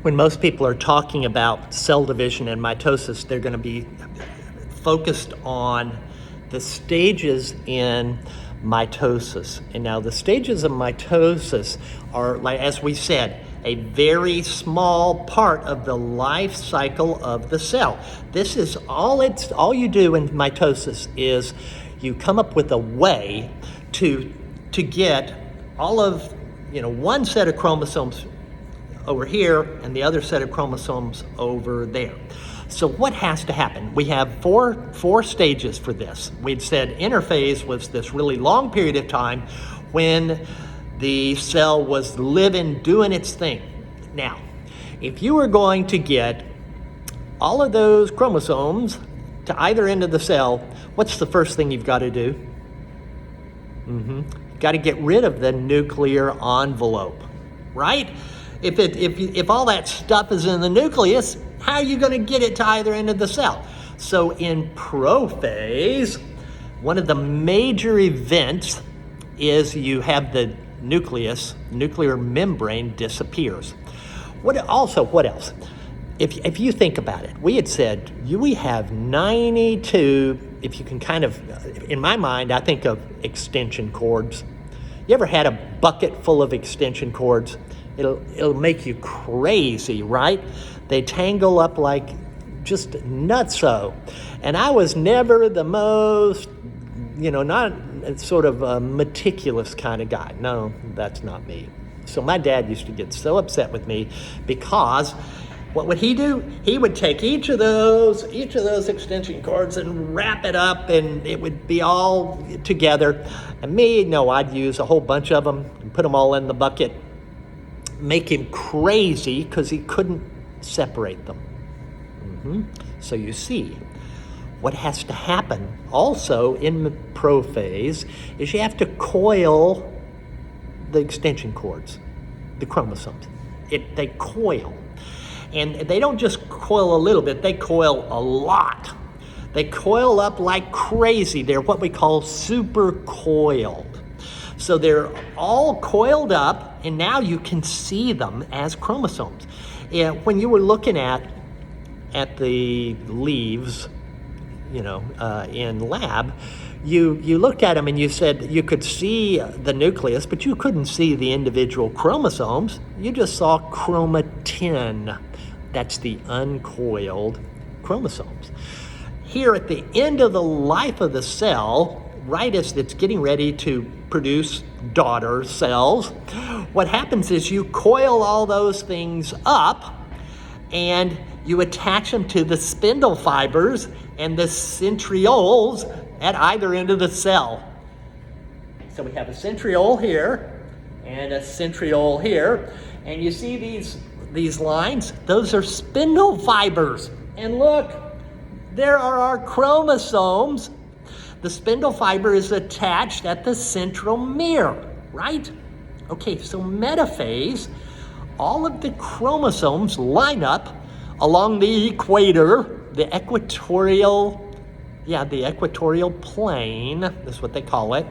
when most people are talking about cell division and mitosis, they're going to be focused on the stages in mitosis. And now the stages of mitosis are, like as we said, a very small part of the life cycle of the cell. This is all you do in mitosis is you come up with a way to get all of, one set of chromosomes over here and the other set of chromosomes over there. So what has to happen? We have four stages for this. We'd said interphase was this really long period of time when the cell was living, doing its thing. Now, if you were going to get all of those chromosomes to either end of the cell, what's the first thing you've got to do? Got to get rid of the nuclear envelope, right? If all that stuff is in the nucleus, how are you going to get it to either end of the cell? So in prophase, one of the major events is you have the nuclear membrane disappears. What else? If you think about it, we had said we have 92, if you can kind of, in my mind, I think of extension cords. You ever had a bucket full of extension cords? It'll make you crazy, right? They tangle up like just nutso. And I was never the most, not sort of a meticulous kind of guy. No, that's not me. So my dad used to get so upset with me because what would he do? He would take each of those extension cords and wrap it up, and it would be all together. And me, no, I'd use a whole bunch of them and put them all in the bucket. Make him crazy because he couldn't separate them. So you see, what has to happen also in the prophase is you have to coil the extension cords, the chromosomes. They coil. And they don't just coil a little bit, they coil a lot. They coil up like crazy. They're what we call super coiled. So they're all coiled up, and now you can see them as chromosomes. When you were looking at the leaves, in lab, you looked at them and you said you could see the nucleus, but you couldn't see the individual chromosomes. You just saw chromatin. That's the uncoiled chromosomes. Here at the end of the life of the cell, right as it's getting ready to produce daughter cells, what happens is you coil all those things up and you attach them to the spindle fibers and the centrioles at either end of the cell. So we have a centriole here and a centriole here, and you see these lines? Those are spindle fibers. And look, there are our chromosomes. The spindle fiber is attached at the centromere, right? Okay, so metaphase, all of the chromosomes line up along the equator, the equatorial plane, that's what they call it,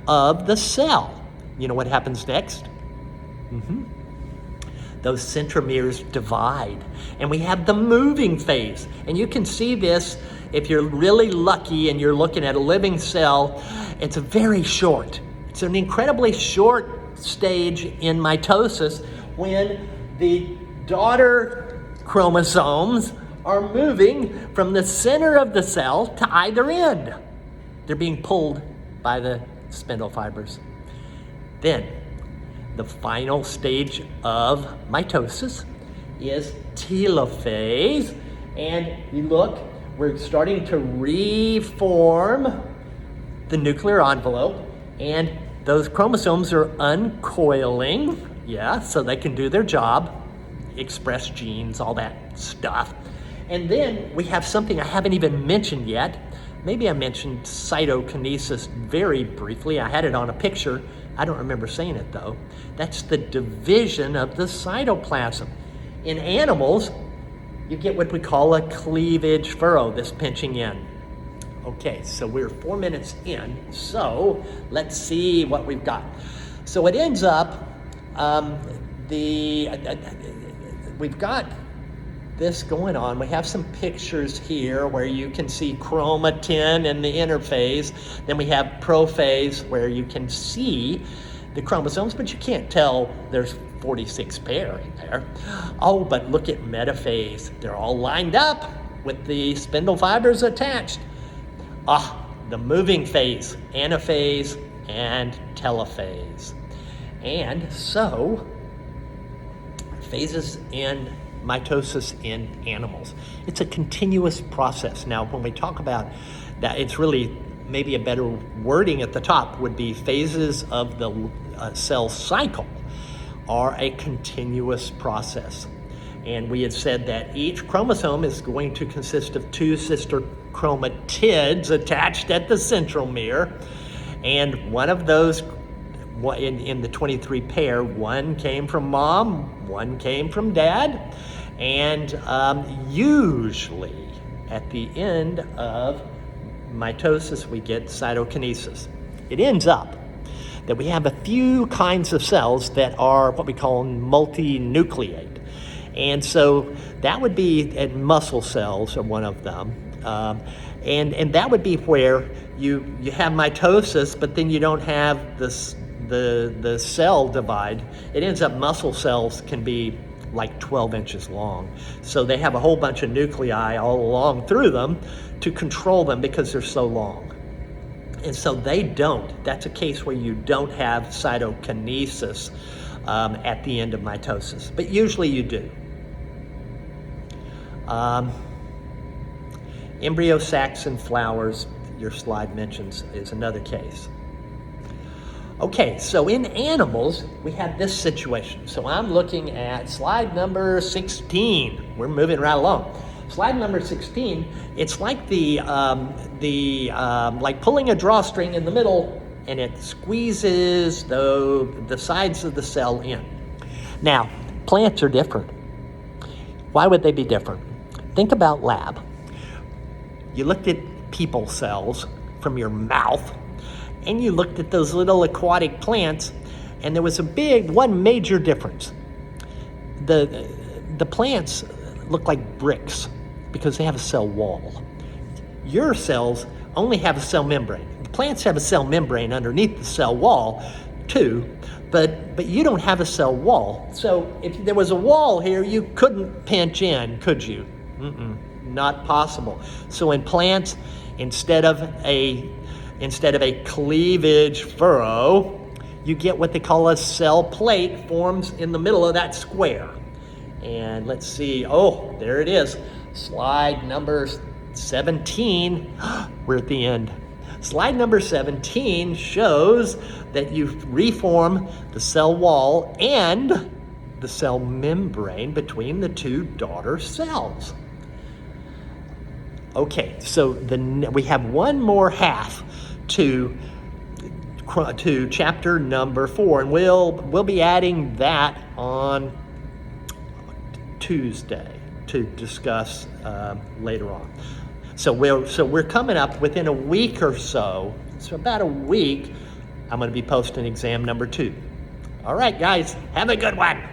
of the cell. You know what happens next? Those centromeres divide, and we have the moving phase. And you can see this if you're really lucky and you're looking at a living cell. It's it's an incredibly short stage in mitosis when the daughter chromosomes are moving from the center of the cell to either end. They're being pulled by the spindle fibers. Then the final stage of mitosis is telophase. And you look, we're starting to reform the nuclear envelope, and those chromosomes are uncoiling, so they can do their job, express genes, all that stuff. And then we have something I haven't even mentioned yet. Maybe I mentioned cytokinesis very briefly. I had it on a picture. I don't remember saying it though. That's the division of the cytoplasm. In animals, you get what we call a cleavage furrow, this pinching in. Okay, so we're 4 minutes in, so let's see what we've got. So it ends up, the we've got this going on. We have some pictures here where you can see chromatin in the interphase. Then we have prophase where you can see the chromosomes, but you can't tell there's 46 pair in there. Oh, but look at metaphase. They're all lined up with the spindle fibers attached. The moving phase, anaphase and telophase. And so, phases in mitosis in animals. It's a continuous process. Now, when we talk about that, it's really maybe a better wording at the top would be phases of the cell cycle are a continuous process. And we had said that each chromosome is going to consist of 2 sister chromatids attached at the centromere. And one of those, in the 23 pair, one came from mom, one came from dad. And usually at the end of mitosis, we get cytokinesis. It ends up that we have a few kinds of cells that are what we call multinucleate. And so that would be, and muscle cells are one of them. And that would be where you have mitosis, but then you don't have the cell divide. It ends up muscle cells can be like 12 inches long. So they have a whole bunch of nuclei all along through them to control them because they're so long. And so they don't. That's a case where you don't have cytokinesis at the end of mitosis, but usually you do. Embryo sacs and flowers, your slide mentions, is another case. Okay, so in animals, we have this situation. So I'm looking at slide number 16. We're moving right along. Slide number 16, it's like like pulling a drawstring in the middle, and it squeezes the sides of the cell in. Now, plants are different. Why would they be different? Think about lab. You looked at people cells from your mouth, and you looked at those little aquatic plants, and there was one major difference. The plants look like bricks because they have a cell wall. Your cells only have a cell membrane. The plants have a cell membrane underneath the cell wall too, but you don't have a cell wall. So if there was a wall here, you couldn't pinch in, could you? Not possible. So in plants, instead of a cleavage furrow, you get what they call a cell plate forms in the middle of that square. And let's see, there it is. Slide number 17, we're at the end. Slide number 17 shows that you reform the cell wall and the cell membrane between the 2 daughter cells. Okay, so we have one more half to chapter number 4, and we'll be adding that on Tuesday to discuss later on. So we're coming up within a week or so. So about a week, I'm going to be posting exam number 2. All right, guys, have a good one.